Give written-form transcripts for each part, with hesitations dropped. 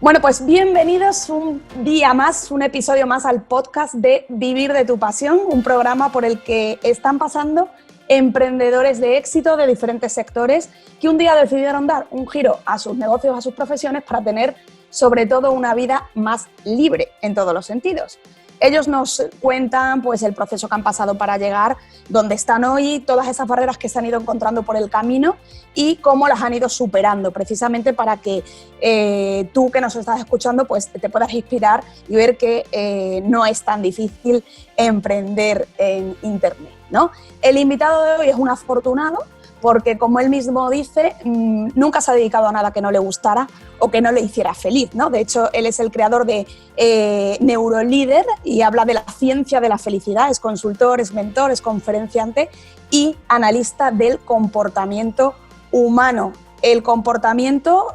Bueno, pues bienvenidos un día más, un episodio más al podcast de Vivir de tu Pasión, un programa por el que están pasando emprendedores de éxito de diferentes sectores que un día decidieron dar un giro a sus negocios, a sus profesiones para tener sobre todo una vida más libre en todos los sentidos. Ellos nos cuentan pues, el proceso que han pasado para llegar donde están hoy, todas esas barreras que se han ido encontrando por el camino y cómo las han ido superando, precisamente para que tú que nos estás escuchando pues, te puedas inspirar y ver que no es tan difícil emprender en Internet, ¿no? El invitado de hoy es un afortunado porque, como él mismo dice, nunca se ha dedicado a nada que no le gustara o que no le hiciera feliz, ¿no? De hecho, él es el creador de Neurolíder y habla de la ciencia de la felicidad, es consultor, es mentor, es conferenciante y analista del comportamiento humano. El comportamiento,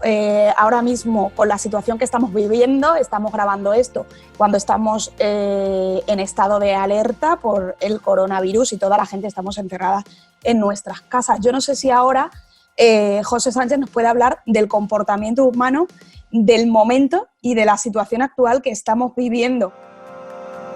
ahora mismo, con la situación que estamos viviendo, estamos grabando esto cuando estamos en estado de alerta por el coronavirus y toda la gente estamos encerradas en nuestras casas. Yo no sé si ahora José Sánchez nos puede hablar del comportamiento humano, del momento y de la situación actual que estamos viviendo.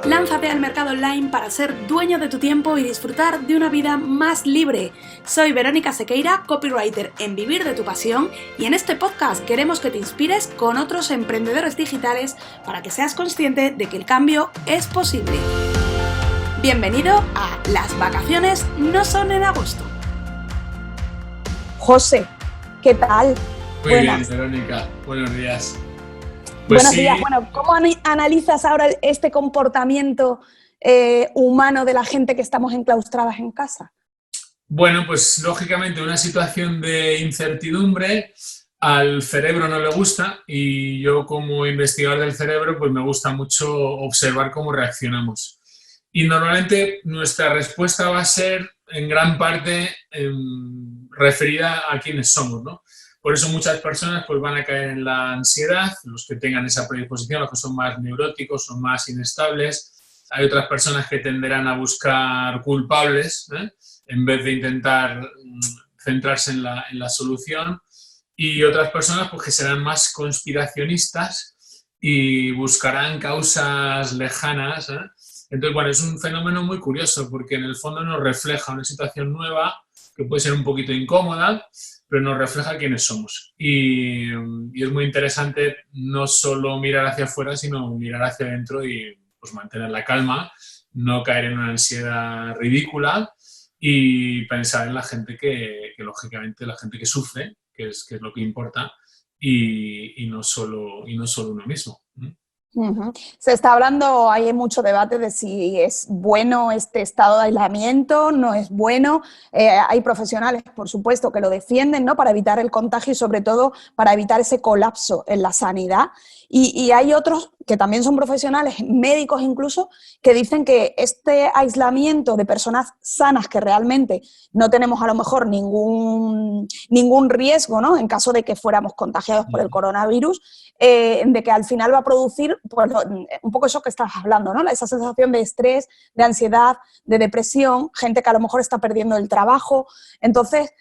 Lánzate al mercado online para ser dueño de tu tiempo y disfrutar de una vida más libre. Soy Verónica Sequeira, copywriter en Vivir de tu Pasión, y en este podcast queremos que te inspires con otros emprendedores digitales para que seas consciente de que el cambio es posible. Bienvenido a Las vacaciones no son en agosto. José, ¿qué tal? Muy bien, Verónica. Buenos días. Buenos días. Bueno, ¿cómo analizas ahora este comportamiento humano de la gente que estamos enclaustradas en casa? Bueno, pues lógicamente una situación de incertidumbre al cerebro no le gusta, y yo como investigador del cerebro pues me gusta mucho observar cómo reaccionamos. Y normalmente nuestra respuesta va a ser en gran parte referida a quiénes somos, ¿no? Por eso muchas personas pues, van a caer en la ansiedad, los que tengan esa predisposición, los que son más neuróticos, son más inestables. Hay otras personas que tenderán a buscar culpables, en vez de intentar centrarse en la solución. Y otras personas pues, que serán más conspiracionistas y buscarán causas lejanas. Entonces, bueno, es un fenómeno muy curioso porque en el fondo nos refleja una situación nueva que puede ser un poquito incómoda, pero nos refleja quiénes somos. Y es muy interesante no solo mirar hacia afuera, sino mirar hacia adentro y pues, mantener la calma, no caer en una ansiedad ridícula y pensar en la gente que lógicamente, la gente que sufre, que es lo que importa, y no solo uno mismo. Uh-huh. Se está hablando, hay mucho debate de si es bueno este estado de aislamiento, no es bueno. Hay profesionales, por supuesto, que lo defienden, ¿no? Para evitar el contagio y sobre todo para evitar ese colapso en la sanidad. Y hay otros que también son profesionales, médicos incluso, que dicen que este aislamiento de personas sanas que realmente no tenemos a lo mejor ningún riesgo, ¿no? En caso de que fuéramos contagiados por el coronavirus, de que al final va a producir pues, un poco eso que estás hablando, ¿no? Esa sensación de estrés, de ansiedad, de depresión, gente que a lo mejor está perdiendo el trabajo. Entonces,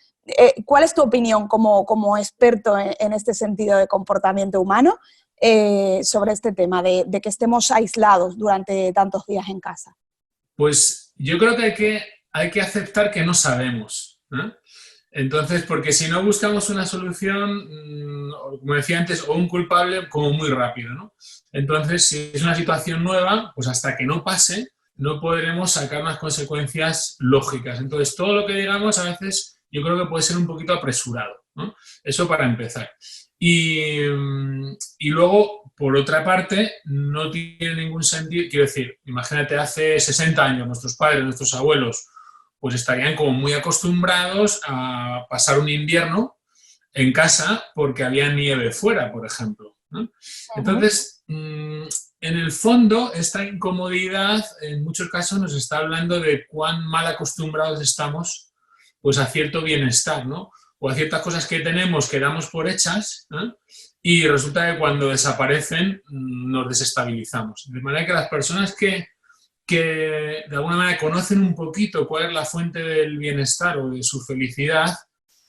¿cuál es tu opinión como experto en este sentido de comportamiento humano sobre este tema de que estemos aislados durante tantos días en casa? Pues yo creo que hay que aceptar que no sabemos, ¿eh? Entonces, porque si no buscamos una solución, como decía antes, o un culpable como muy rápido, ¿no? Entonces, si es una situación nueva, pues hasta que no pase, no podremos sacar unas consecuencias lógicas. Entonces, todo lo que digamos a veces yo creo que puede ser un poquito apresurado, ¿no? Eso para empezar. Y luego, por otra parte, no tiene ningún sentido, quiero decir, imagínate, hace 60 años nuestros padres, nuestros abuelos, pues estarían como muy acostumbrados a pasar un invierno en casa porque había nieve fuera, por ejemplo, ¿no? Entonces, en el fondo, esta incomodidad en muchos casos nos está hablando de cuán mal acostumbrados estamos pues, a cierto bienestar, ¿no? O a ciertas cosas que tenemos que damos por hechas, ¿eh? Y resulta que cuando desaparecen nos desestabilizamos. De manera que las personas que de alguna manera conocen un poquito cuál es la fuente del bienestar o de su felicidad,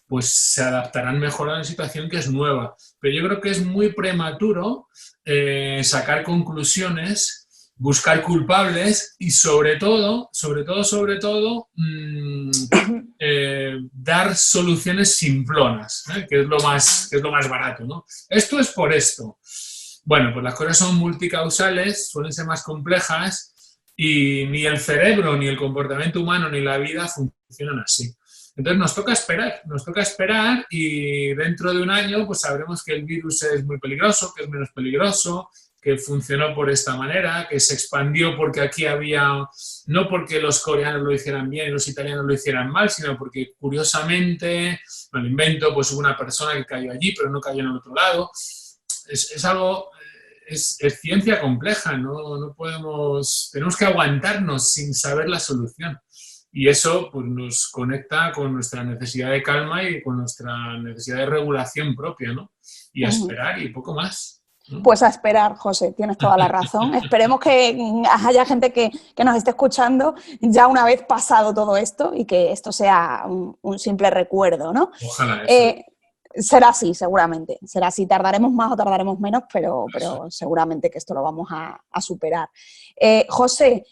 pues se adaptarán mejor a la situación que es nueva. Pero yo creo que es muy prematuro sacar conclusiones, buscar culpables y sobre todo, dar soluciones simplonas, que es lo más barato, ¿no? Esto es por esto. Bueno, pues las cosas son multicausales, suelen ser más complejas y ni el cerebro, ni el comportamiento humano, ni la vida funcionan así. Entonces nos toca esperar y dentro de un año pues sabremos que el virus es muy peligroso, que es menos peligroso, que funcionó por esta manera, que se expandió porque aquí había, no porque los coreanos lo hicieran bien y los italianos lo hicieran mal, sino porque curiosamente, me lo invento, pues hubo una persona que cayó allí pero no cayó en el otro lado. Es algo, es ciencia compleja, no podemos, tenemos que aguantarnos sin saber la solución. Y eso pues, nos conecta con nuestra necesidad de calma y con nuestra necesidad de regulación propia, ¿no? Y a esperar y poco más, ¿no? Pues a esperar, José, tienes toda la razón. Esperemos que haya gente que nos esté escuchando ya una vez pasado todo esto y que esto sea un simple recuerdo, ¿no? Ojalá eso. Será así, seguramente. Será así. Tardaremos más o tardaremos menos, pero seguramente que esto lo vamos a superar. José,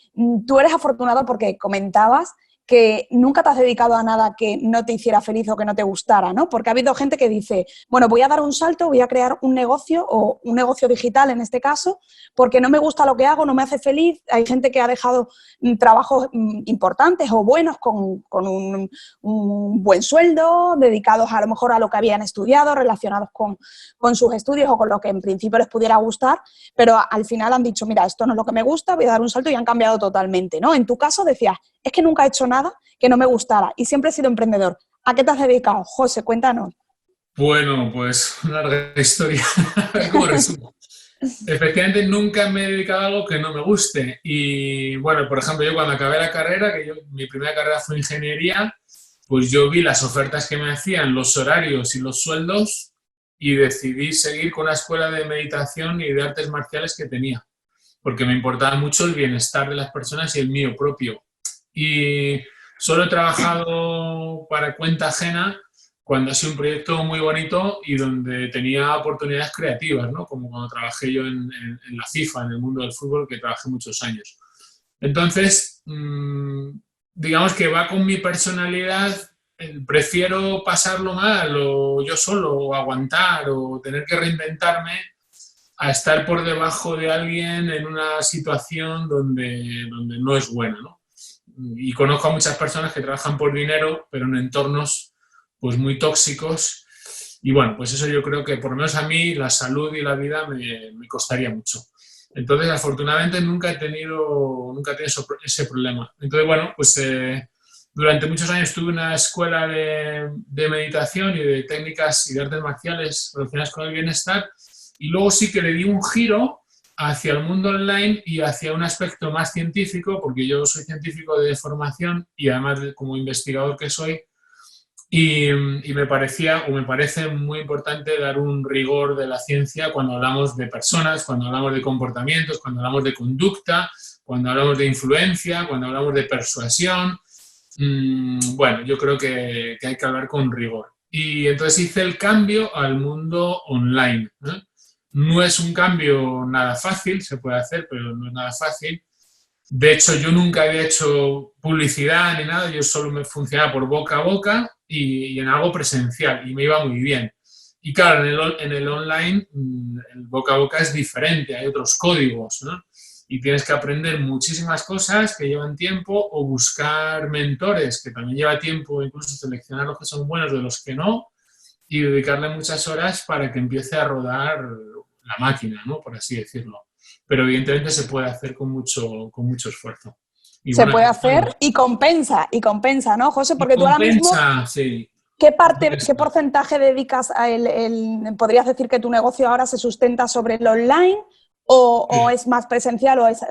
tú eres afortunado porque comentabas que nunca te has dedicado a nada que no te hiciera feliz o que no te gustara, ¿no? Porque ha habido gente que dice, bueno, voy a dar un salto, voy a crear un negocio o un negocio digital en este caso, porque no me gusta lo que hago, no me hace feliz. Hay gente que ha dejado trabajos importantes o buenos con un buen sueldo, dedicados a lo mejor a lo que habían estudiado, relacionados con sus estudios o con lo que en principio les pudiera gustar, pero al final han dicho, mira, esto no es lo que me gusta, voy a dar un salto y han cambiado totalmente, ¿no? En tu caso decías, es que nunca he hecho nada que no me gustara y siempre he sido emprendedor. ¿A qué te has dedicado? José, cuéntanos. Bueno, pues una larga historia. A ver cómo resumo. Efectivamente, nunca me he dedicado a algo que no me guste. Y bueno, por ejemplo, yo cuando acabé la carrera, mi primera carrera fue ingeniería, pues yo vi las ofertas que me hacían, los horarios y los sueldos y decidí seguir con la escuela de meditación y de artes marciales que tenía, porque me importaba mucho el bienestar de las personas y el mío propio. Y solo he trabajado para cuenta ajena cuando ha sido un proyecto muy bonito y donde tenía oportunidades creativas, ¿no? Como cuando trabajé yo en la FIFA, en el mundo del fútbol, que trabajé muchos años. Entonces, digamos que va con mi personalidad, prefiero pasarlo mal o yo solo o aguantar o tener que reinventarme a estar por debajo de alguien en una situación donde no es buena, ¿no? Y conozco a muchas personas que trabajan por dinero, pero en entornos pues muy tóxicos. Y bueno, pues eso yo creo que por lo menos a mí la salud y la vida me costaría mucho. Entonces, afortunadamente nunca he tenido ese problema. Entonces, bueno, pues durante muchos años tuve una escuela de meditación y de técnicas y de artes marciales relacionadas con el bienestar y luego sí que le di un giro hacia el mundo online y hacia un aspecto más científico, porque yo soy científico de formación y además como investigador que soy, y me parece muy importante dar un rigor de la ciencia cuando hablamos de personas, cuando hablamos de comportamientos, cuando hablamos de conducta, cuando hablamos de influencia, cuando hablamos de persuasión. Bueno, yo creo que hay que hablar con rigor. Y entonces hice el cambio al mundo online, ¿eh? No es un cambio nada fácil, se puede hacer, pero no es nada fácil. De hecho, yo nunca había hecho publicidad ni nada, yo solo me funcionaba por boca a boca y en algo presencial y me iba muy bien. Y claro, en el online el boca a boca es diferente, hay otros códigos, ¿no? Y tienes que aprender muchísimas cosas que llevan tiempo o buscar mentores, que también lleva tiempo, incluso seleccionar los que son buenos de los que no y dedicarle muchas horas para que empiece a rodar la máquina, ¿no? Por así decirlo. Pero evidentemente se puede hacer con mucho esfuerzo. Y se bueno, puede hacer y compensa, ¿no, José? Porque tú ahora mismo, sí. ¿qué porcentaje dedicas a podrías decir que tu negocio ahora se sustenta sobre el online o es más presencial o es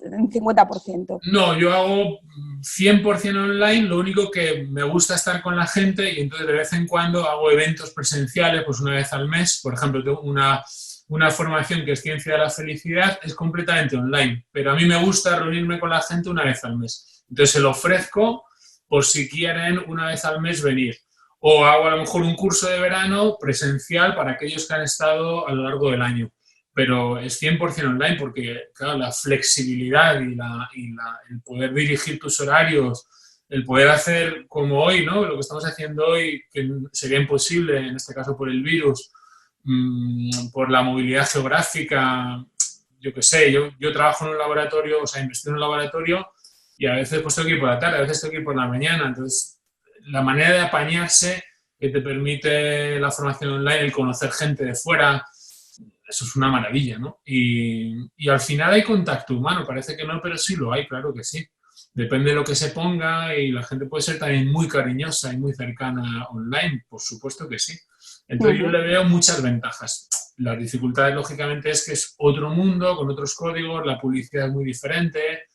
en 50%? No, yo hago 100% online, lo único que me gusta estar con la gente y entonces de vez en cuando hago eventos presenciales, pues una vez al mes. Por ejemplo, tengo una formación que es Ciencia de la Felicidad, es completamente online, pero a mí me gusta reunirme con la gente una vez al mes. Entonces se lo ofrezco por si quieren una vez al mes venir. o hago a lo mejor un curso de verano presencial para aquellos que han estado a lo largo del año. Pero es 100% online porque, claro, la flexibilidad el poder dirigir tus horarios, el poder hacer como hoy, ¿no? Lo que estamos haciendo hoy, que sería imposible, en este caso por el virus, por la movilidad geográfica, yo qué sé, yo trabajo en un laboratorio, o sea, investigo en un laboratorio y a veces pues tengo que ir por la tarde, a veces tengo que ir por la mañana. Entonces, la manera de apañarse que te permite la formación online, el conocer gente de fuera, eso es una maravilla, ¿no? Y al final hay contacto humano, parece que no, pero sí lo hay, claro que sí. Depende de lo que se ponga y la gente puede ser también muy cariñosa y muy cercana online, por supuesto que sí. Entonces yo le veo muchas ventajas. Las dificultades, lógicamente, es que es otro mundo, con otros códigos, la publicidad es muy diferente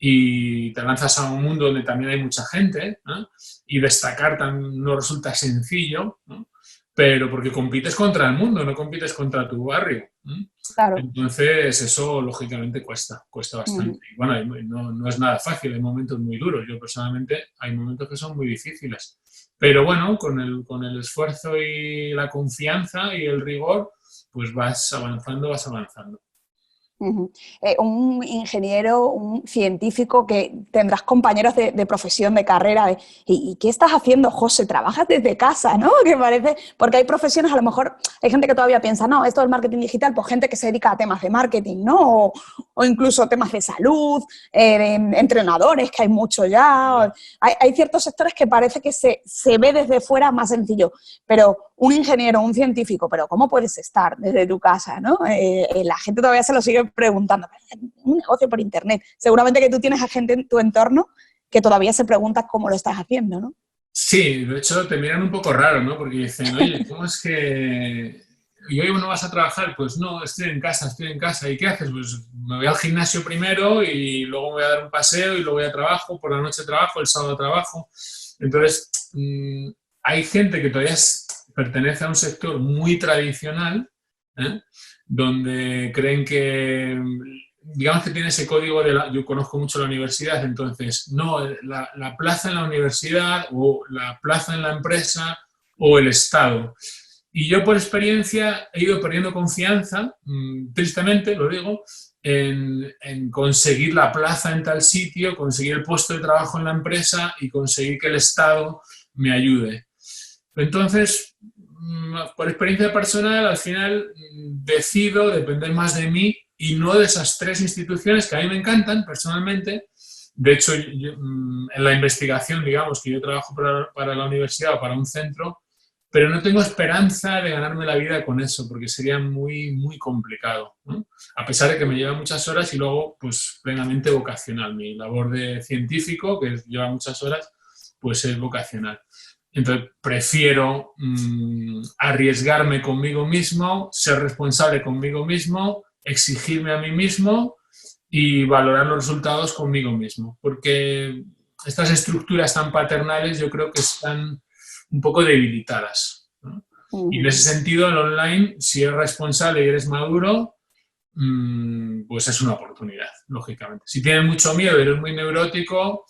y te lanzas a un mundo donde también hay mucha gente, ¿no? Y destacar no resulta sencillo, ¿no? Pero porque compites contra el mundo, no compites contra tu barrio. Claro. Entonces, eso lógicamente cuesta bastante. Y bueno, no es nada fácil, hay momentos muy duros. Yo personalmente hay momentos que son muy difíciles. Pero bueno, con el esfuerzo y la confianza y el rigor, pues vas avanzando. Un ingeniero, un científico, que tendrás compañeros de profesión, de carrera. ¿Y qué estás haciendo, José? ¿Trabajas desde casa, no? Que parece, porque hay profesiones, a lo mejor hay gente que todavía piensa, no, esto del marketing digital, pues gente que se dedica a temas de marketing, ¿no? O incluso temas de salud, de entrenadores, que hay mucho ya. Hay ciertos sectores que parece que se ve desde fuera más sencillo, pero un ingeniero, un científico, pero ¿cómo puedes estar desde tu casa, no? La gente todavía se lo sigue preguntando, un negocio por internet. Seguramente que tú tienes a gente en tu entorno que todavía se pregunta cómo lo estás haciendo, ¿no? Sí, de hecho te miran un poco raro, ¿no? Porque dicen, oye, ¿cómo es que y hoy no vas a trabajar? Pues no, estoy en casa. ¿Y qué haces? Pues me voy al gimnasio primero y luego me voy a dar un paseo y luego voy a trabajo, por la noche trabajo, el sábado trabajo. Entonces, hay gente que todavía pertenece a un sector muy tradicional, donde creen que, digamos que tiene ese código yo conozco mucho la universidad, entonces, no, la plaza en la universidad o la plaza en la empresa o el Estado. Y yo por experiencia he ido perdiendo confianza, tristemente lo digo, en conseguir la plaza en tal sitio, conseguir el puesto de trabajo en la empresa y conseguir que el Estado me ayude. Entonces, por experiencia personal, al final decido depender más de mí y no de esas tres instituciones que a mí me encantan personalmente. De hecho, en la investigación, digamos, que yo trabajo para la universidad o para un centro, pero no tengo esperanza de ganarme la vida con eso, porque sería muy, muy complicado, ¿no? A pesar de que me lleva muchas horas y luego, pues, plenamente vocacional. Mi labor de científico, que lleva muchas horas, pues es vocacional. Entonces, prefiero arriesgarme conmigo mismo, ser responsable conmigo mismo, exigirme a mí mismo y valorar los resultados conmigo mismo. Porque estas estructuras tan paternales yo creo que están un poco debilitadas, ¿no? Y en ese sentido, el online, si eres responsable y eres maduro, pues es una oportunidad, lógicamente. Si tienes mucho miedo y eres muy neurótico,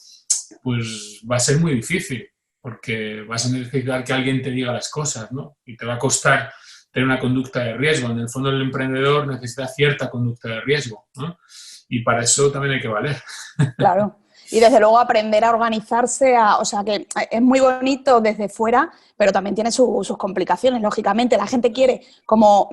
pues va a ser muy difícil, porque vas a necesitar que alguien te diga las cosas, ¿no? Y te va a costar tener una conducta de riesgo. En el fondo, el emprendedor necesita cierta conducta de riesgo, ¿no? Y para eso también hay que valer. Claro. Y desde luego aprender a organizarse, o sea que es muy bonito desde fuera, pero también tiene sus complicaciones, lógicamente. La gente quiere, como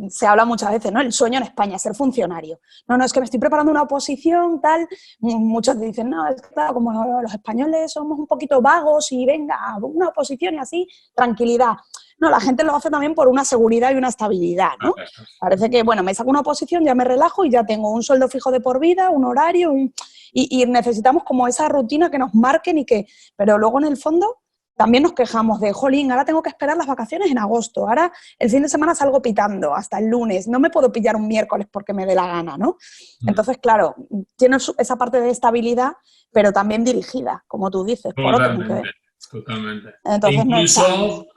se habla muchas veces, ¿no? El sueño en España, ser funcionario. No, es que me estoy preparando una oposición, tal. Muchos dicen, no, es que claro, como los españoles somos un poquito vagos y venga, una oposición y así, tranquilidad. No, la gente lo hace también por una seguridad y una estabilidad, ¿no? Parece que, bueno, me saco una oposición, ya me relajo y ya tengo un sueldo fijo de por vida, un horario, y necesitamos como esa rutina que nos marquen pero luego en el fondo también nos quejamos de, jolín, ahora tengo que esperar las vacaciones en agosto, ahora el fin de semana salgo pitando hasta el lunes, no me puedo pillar un miércoles porque me dé la gana, ¿no? Entonces, claro, tiene esa parte de estabilidad, pero también dirigida, como tú dices, por otro. Totalmente. Entonces,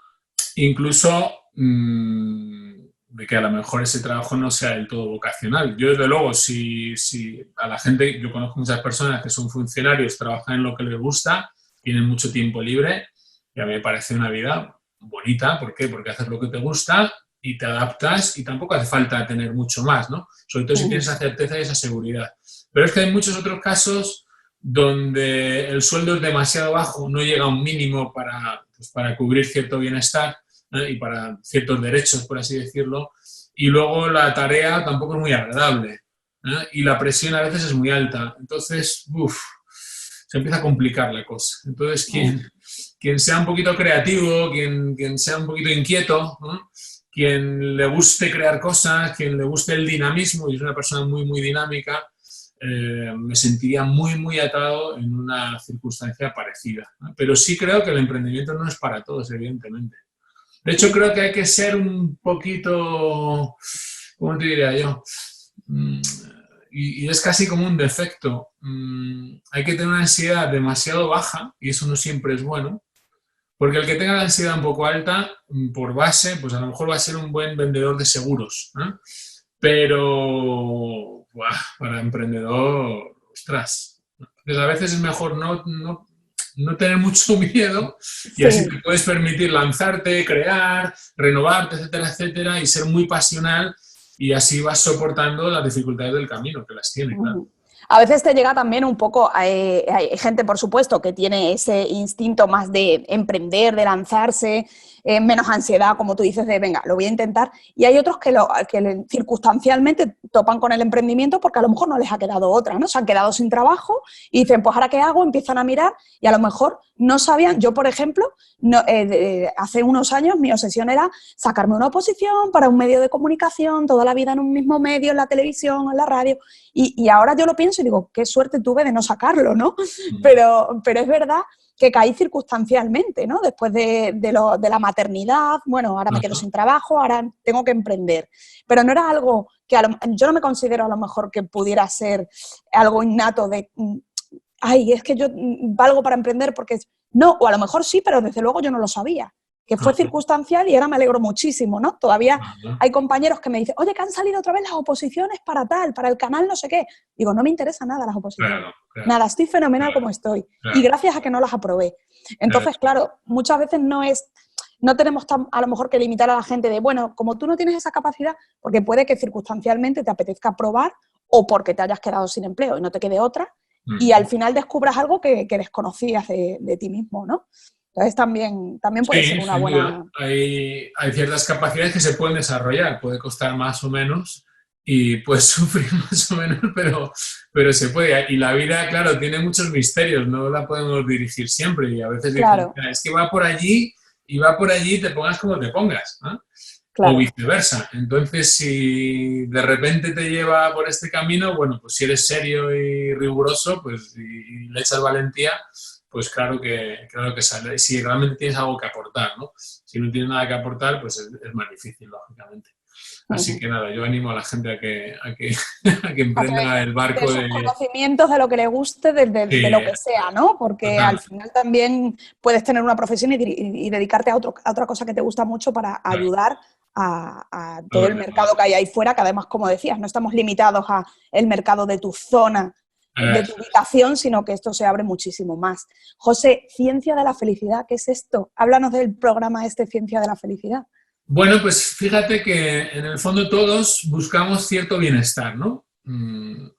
incluso de que a lo mejor ese trabajo no sea del todo vocacional. Yo, desde luego, si a la gente, yo conozco muchas personas que son funcionarios, trabajan en lo que les gusta, tienen mucho tiempo libre, Y a mí me parece una vida bonita. ¿Por qué? Porque haces lo que te gusta y te adaptas y tampoco hace falta tener mucho más, ¿no? Sobre todo si tienes esa certeza y esa seguridad. Pero es que hay muchos otros casos donde el sueldo es demasiado bajo, no llega a un mínimo para cubrir cierto bienestar, y para ciertos derechos, por así decirlo, y luego la tarea tampoco es muy agradable, y la presión a veces es muy alta. Entonces, se empieza a complicar la cosa. Entonces, quien sea un poquito creativo, quien sea un poquito inquieto, ¿no? Quien le guste crear cosas, quien le guste el dinamismo, y es una persona muy, muy dinámica, me sentiría muy, muy atado en una circunstancia parecida, ¿no? Pero sí creo que el emprendimiento no es para todos, evidentemente. De hecho, creo que hay que ser un poquito, ¿cómo te diría yo? Y es casi como un defecto. Hay que tener una ansiedad demasiado baja, y eso no siempre es bueno, porque el que tenga la ansiedad un poco alta, por base, pues a lo mejor va a ser un buen vendedor de seguros, ¿no? Pero para emprendedor, ostras. Entonces a veces es mejor no tener mucho miedo, y así te puedes permitir lanzarte, crear, renovarte, etcétera, etcétera, y ser muy pasional, y así vas soportando las dificultades del camino, que las tiene, claro. A veces te llega también un poco, hay gente, por supuesto, que tiene ese instinto más de emprender, de lanzarse, menos ansiedad, como tú dices, de venga, lo voy a intentar. Y hay otros que circunstancialmente topan con el emprendimiento porque a lo mejor no les ha quedado otra, ¿no? Se han quedado sin trabajo y dicen, pues ¿ahora qué hago? Empiezan a mirar y a lo mejor no sabían. Yo, por ejemplo, hace unos años mi obsesión era sacarme una oposición para un medio de comunicación, toda la vida en un mismo medio, en la televisión, en la radio. Y ahora yo lo pienso y digo, qué suerte tuve de no sacarlo, ¿no? Pero es verdad que caí circunstancialmente, ¿no? Después de la maternidad, bueno, ahora me quedo sin trabajo, ahora tengo que emprender. Pero no era algo que yo no me considero a lo mejor que pudiera ser algo innato de, ay, es que yo valgo para emprender porque no, o a lo mejor sí, pero desde luego yo no lo sabía. Que fue circunstancial y ahora me alegro muchísimo, ¿no? Todavía hay compañeros que me dicen, oye, que han salido otra vez las oposiciones para tal, para el canal no sé qué. Digo, no me interesa nada las oposiciones. Claro. Nada, estoy fenomenal como estoy. Claro. Y gracias a que no las aprobé. Entonces, claro, muchas veces no tenemos a lo mejor que limitar a la gente de, bueno, como tú no tienes esa capacidad, porque puede que circunstancialmente te apetezca probar o porque te hayas quedado sin empleo y no te quede otra, y al final descubras algo que desconocías de ti mismo, ¿no? Entonces también puede ser una buena... Hay ciertas capacidades que se pueden desarrollar, puede costar más o menos y puedes sufrir más o menos, pero se puede. Y la vida, claro, tiene muchos misterios, no la podemos dirigir siempre, y a veces dicen, es que va por allí y va por allí, te pongas como te pongas, ¿no? Claro. O viceversa. Entonces, si de repente te lleva por este camino, bueno, pues si eres serio y riguroso, pues y le echas valentía, pues claro que sale. Si realmente tienes algo que aportar, ¿no? Si no tienes nada que aportar, pues es más difícil, lógicamente. Así que nada, yo animo a la gente a que emprenda el barco de sus conocimientos, de lo que le guste, de lo que sea, ¿no? Porque al final también puedes tener una profesión y dedicarte a otra cosa que te gusta mucho para ayudar a todo el mercado que hay ahí fuera, que además, como decías, no estamos limitados a el mercado de tu zona, de tu ubicación, sino que esto se abre muchísimo más. José, Ciencia de la Felicidad, ¿qué es esto? Háblanos del programa Ciencia de la Felicidad. Bueno, pues fíjate que en el fondo todos buscamos cierto bienestar, ¿no?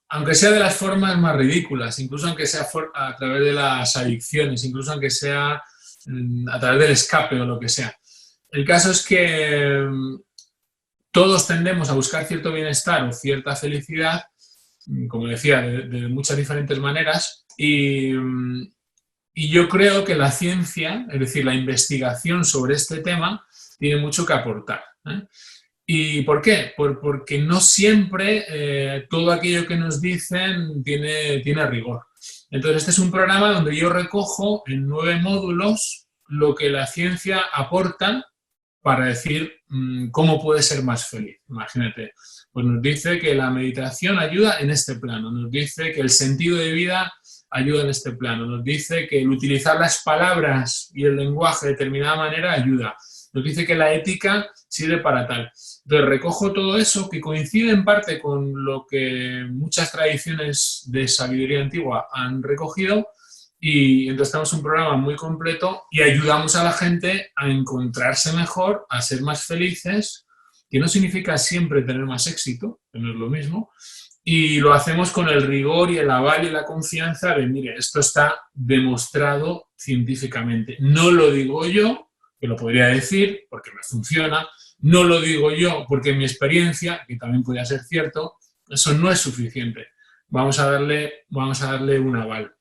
Aunque sea de las formas más ridículas, incluso aunque sea a través de las adicciones, incluso aunque sea a través del escape o lo que sea. El caso es que todos tendemos a buscar cierto bienestar o cierta felicidad, como decía, de muchas diferentes maneras, y yo creo que la ciencia, es decir, la investigación sobre este tema, tiene mucho que aportar, ¿eh? ¿Y por qué? Porque no siempre todo aquello que nos dicen tiene rigor. Entonces, este es un programa donde yo recojo en 9 módulos lo que la ciencia aporta para decir cómo puede ser más feliz. Imagínate, pues nos dice que la meditación ayuda en este plano, nos dice que el sentido de vida ayuda en este plano, nos dice que el utilizar las palabras y el lenguaje de determinada manera ayuda, nos dice que la ética sirve para tal. Entonces recojo todo eso que coincide en parte con lo que muchas tradiciones de sabiduría antigua han recogido Y entonces tenemos un programa muy completo y ayudamos a la gente a encontrarse mejor, a ser más felices, que no significa siempre tener más éxito, que no es lo mismo, y lo hacemos con el rigor y el aval y la confianza de, mire, esto está demostrado científicamente. No lo digo yo, que lo podría decir porque me funciona, no lo digo yo porque en mi experiencia, que también podría ser cierto, eso no es suficiente. Vamos a darle un aval.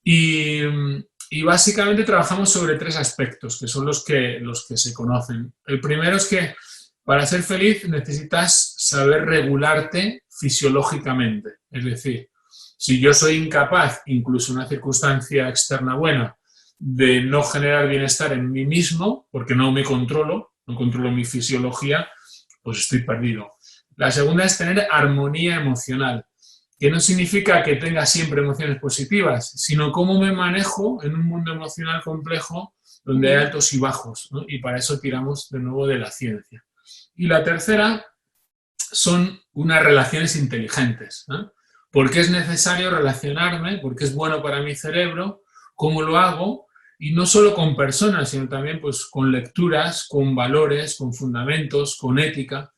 Y básicamente trabajamos sobre 3 aspectos, que son los que se conocen. El primero es que para ser feliz necesitas saber regularte fisiológicamente. Es decir, si yo soy incapaz, incluso en una circunstancia externa buena, de no generar bienestar en mí mismo, porque no me controlo, no controlo mi fisiología, pues estoy perdido. La segunda es tener armonía emocional, que no significa que tenga siempre emociones positivas, sino cómo me manejo en un mundo emocional complejo donde hay altos y bajos, ¿no? Y para eso tiramos de nuevo de la ciencia. Y la tercera son unas relaciones inteligentes, ¿no? ¿Por qué es necesario relacionarme? ¿Por qué es bueno para mi cerebro? ¿Cómo lo hago? Y no solo con personas, sino también pues, con lecturas, con valores, con fundamentos, con ética.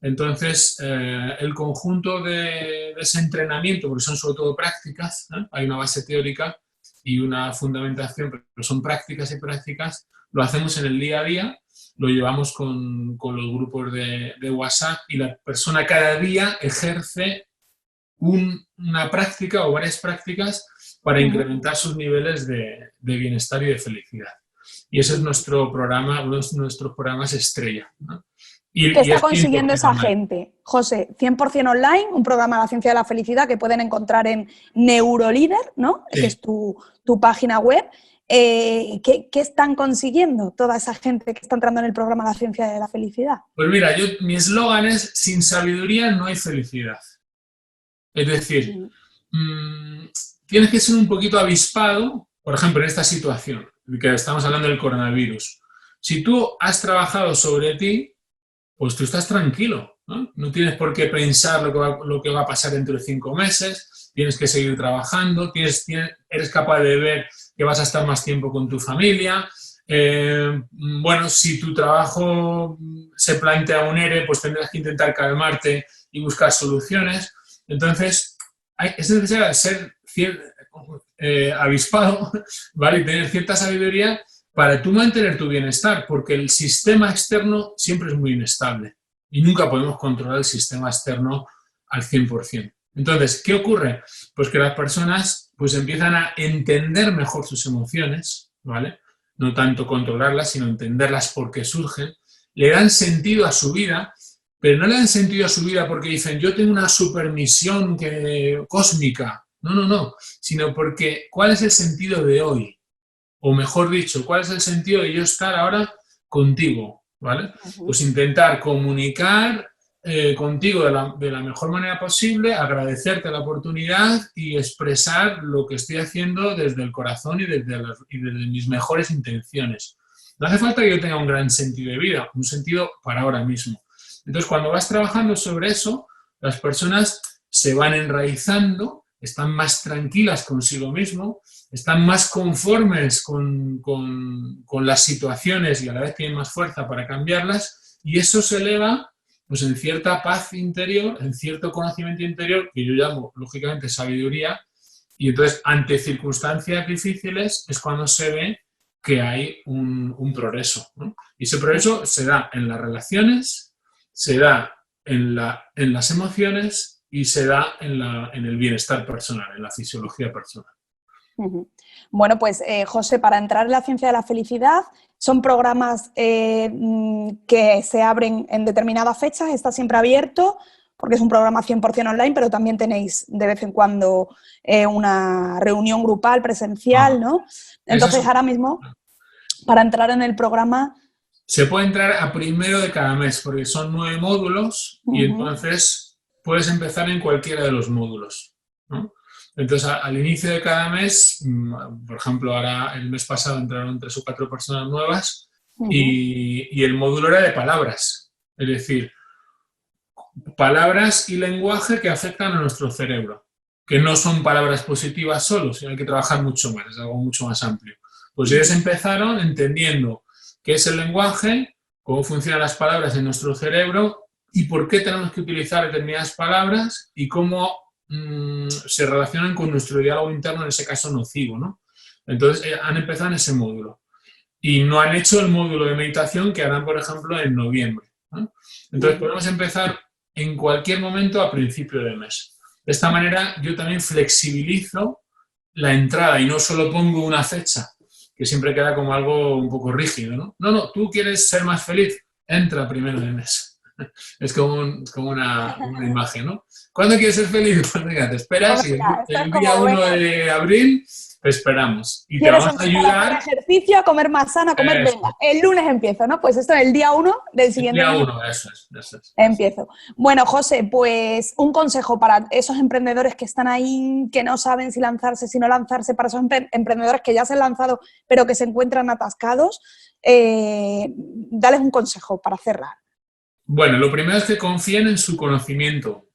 Entonces, el conjunto de ese entrenamiento, porque son sobre todo prácticas, ¿eh? Hay una base teórica y una fundamentación, pero son prácticas y prácticas, lo hacemos en el día a día, lo llevamos con los grupos de WhatsApp y la persona cada día ejerce una práctica o varias prácticas para incrementar sus niveles de bienestar y de felicidad. Y ese es nuestro programa, uno de nuestros programas estrella, ¿no? ¿Qué está consiguiendo esa gente? José, 100% online, un programa de la ciencia de la felicidad que pueden encontrar en Neurolíder, ¿no? Sí. Que es tu página web. ¿Qué están consiguiendo toda esa gente que está entrando en el programa de la ciencia de la felicidad? Pues mira, mi eslogan es: sin sabiduría no hay felicidad. Es decir, tienes que ser un poquito avispado, por ejemplo, en esta situación, que estamos hablando del coronavirus. Si tú has trabajado sobre ti, pues tú estás tranquilo, ¿no? No tienes por qué pensar lo que va a pasar dentro de 5 meses, tienes que seguir trabajando, eres capaz de ver que vas a estar más tiempo con tu familia. Bueno, si tu trabajo se plantea un ERE, pues tendrás que intentar calmarte y buscar soluciones. Entonces, es necesario ser avispado, ¿vale? Y tener cierta sabiduría para tú mantener tu bienestar, porque el sistema externo siempre es muy inestable y nunca podemos controlar el sistema externo al 100%. Entonces, ¿qué ocurre? Pues que las personas pues empiezan a entender mejor sus emociones, ¿vale? No tanto controlarlas, sino entenderlas porque surgen, le dan sentido a su vida, pero no le dan sentido a su vida porque dicen, yo tengo una supermisión cósmica. No, sino porque ¿cuál es el sentido de hoy? O mejor dicho, ¿cuál es el sentido de yo estar ahora contigo? ¿Vale? Pues intentar comunicar contigo de la mejor manera posible, agradecerte la oportunidad y expresar lo que estoy haciendo desde el corazón y desde mis mejores intenciones. No hace falta que yo tenga un gran sentido de vida, un sentido para ahora mismo. Entonces, cuando vas trabajando sobre eso, las personas se van enraizando, están más tranquilas consigo mismo, están más conformes con las situaciones y a la vez tienen más fuerza para cambiarlas, y eso se eleva pues, en cierta paz interior, en cierto conocimiento interior, que yo llamo, lógicamente, sabiduría, y entonces, ante circunstancias difíciles, es cuando se ve que hay un progreso, ¿no? Y ese progreso se da en las relaciones, se da en las emociones y se da en el bienestar personal, en la fisiología personal. Bueno, pues José, para entrar en la ciencia de la felicidad, son programas que se abren en determinadas fechas, está siempre abierto, porque es un programa 100% online, pero también tenéis de vez en cuando una reunión grupal, presencial, ¿no? Entonces, ahora mismo, para entrar en el programa... Se puede entrar a primero de cada mes, porque son 9 módulos, y entonces puedes empezar en cualquiera de los módulos, ¿no? Entonces, al inicio de cada mes, por ejemplo, ahora el mes pasado entraron 3 o 4 personas nuevas y el módulo era de palabras, es decir, palabras y lenguaje que afectan a nuestro cerebro, que no son palabras positivas solo, sino hay que trabajar mucho más, es algo mucho más amplio. Pues ellos empezaron entendiendo qué es el lenguaje, cómo funcionan las palabras en nuestro cerebro y por qué tenemos que utilizar determinadas palabras y cómo se relacionan con nuestro diálogo interno, en ese caso nocivo, ¿no? Entonces han empezado en ese módulo y no han hecho el módulo de meditación que harán, por ejemplo, en noviembre, ¿no? Entonces podemos empezar en cualquier momento a principio de mes. De esta manera yo también flexibilizo la entrada y no solo pongo una fecha, que siempre queda como algo un poco rígido, ¿no? No, tú quieres ser más feliz, entra primero de mes. Es como una imagen, ¿no? ¿Cuándo quieres ser feliz? Pues venga, te esperas y el día 1 de abril te esperamos. Y te vamos a ayudar a hacer ejercicio, a comer más sano, a comer, venga, el lunes empiezo, ¿no? Pues esto es el día 1 del siguiente día año. 1, eso es. Empiezo. Bueno, José, pues un consejo para esos emprendedores que están ahí, que no saben si lanzarse, si no lanzarse, para esos emprendedores que ya se han lanzado, pero que se encuentran atascados, dales un consejo para cerrar. Bueno, lo primero es que confíen en su conocimiento.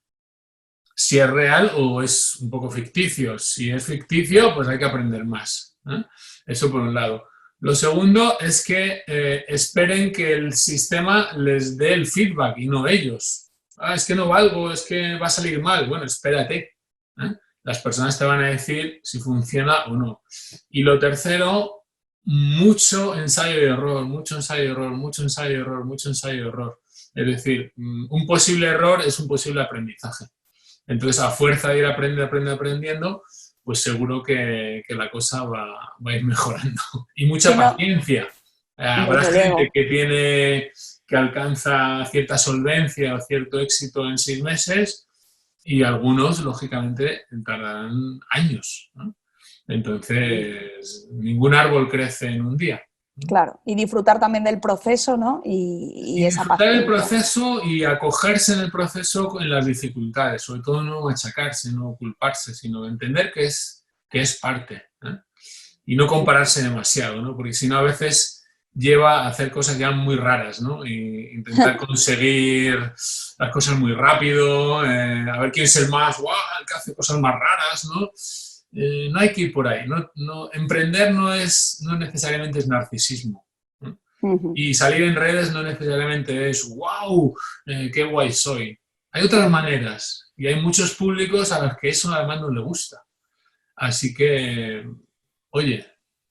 Si es real o es un poco ficticio. Si es ficticio, pues hay que aprender más, ¿eh? Eso por un lado. Lo segundo es que esperen que el sistema les dé el feedback y no ellos. Es que no valgo, es que va a salir mal. Bueno, espérate, ¿eh? Las personas te van a decir si funciona o no. Y lo tercero, mucho ensayo y error, mucho ensayo y error, mucho ensayo y error, mucho ensayo y error. Es decir, un posible error es un posible aprendizaje. Entonces, a fuerza de ir aprendiendo, pues seguro que la cosa va a ir mejorando. Y mucha paciencia. Habrá gente que alcanza cierta solvencia o cierto éxito en 6 meses y algunos, lógicamente, tardarán años, ¿no? Entonces, ningún árbol crece en un día. Claro, y disfrutar también del proceso, ¿no? Y esa disfrutar paciencia. el proceso y acogerse en el proceso en las dificultades, sobre todo no machacarse, no culparse, sino entender que es parte, ¿eh? Y no compararse demasiado, ¿no? Porque si no a veces lleva a hacer cosas ya muy raras, ¿no? Y intentar conseguir las cosas muy rápido, a ver quién es el más, ¡guau!, el que hace cosas más raras, ¿no? No hay que ir por ahí. Emprender no necesariamente es narcisismo, ¿no? Y salir en redes no necesariamente es ¡wow!, ¡qué guay soy! Hay otras maneras y hay muchos públicos a los que eso además no les gusta. Así que, oye,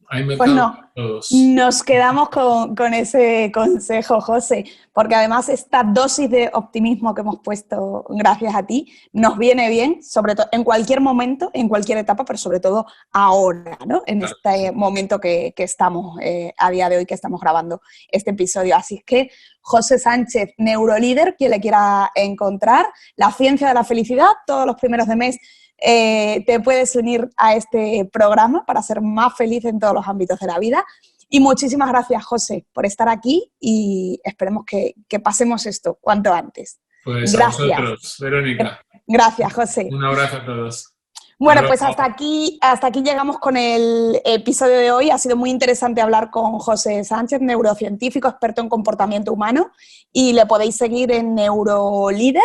hay mercado para todos. Nos quedamos con ese consejo, José, porque además esta dosis de optimismo que hemos puesto gracias a ti nos viene bien, sobre todo en cualquier momento, en cualquier etapa, pero sobre todo ahora, ¿no? En este momento que estamos a día de hoy, que estamos grabando este episodio. Así que, José Sánchez, Neurolíder, quien le quiera encontrar, La Ciencia de la Felicidad, todos los primeros de mes. Te puedes unir a este programa para ser más feliz en todos los ámbitos de la vida. Y muchísimas gracias, José, por estar aquí y esperemos que pasemos esto cuanto antes. Pues gracias a vosotros, Verónica. Gracias, José. Un abrazo a todos. Bueno, pues hasta aquí llegamos con el episodio de hoy. Ha sido muy interesante hablar con José Sánchez, neurocientífico, experto en comportamiento humano, y le podéis seguir en Neurolíder.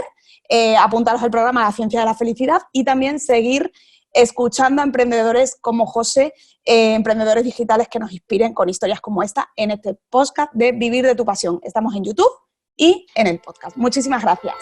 Apuntaros al programa La Ciencia de la Felicidad y también seguir escuchando a emprendedores como José, emprendedores digitales que nos inspiren con historias como esta en este podcast de Vivir de tu Pasión. Estamos en YouTube y en el podcast. Muchísimas gracias.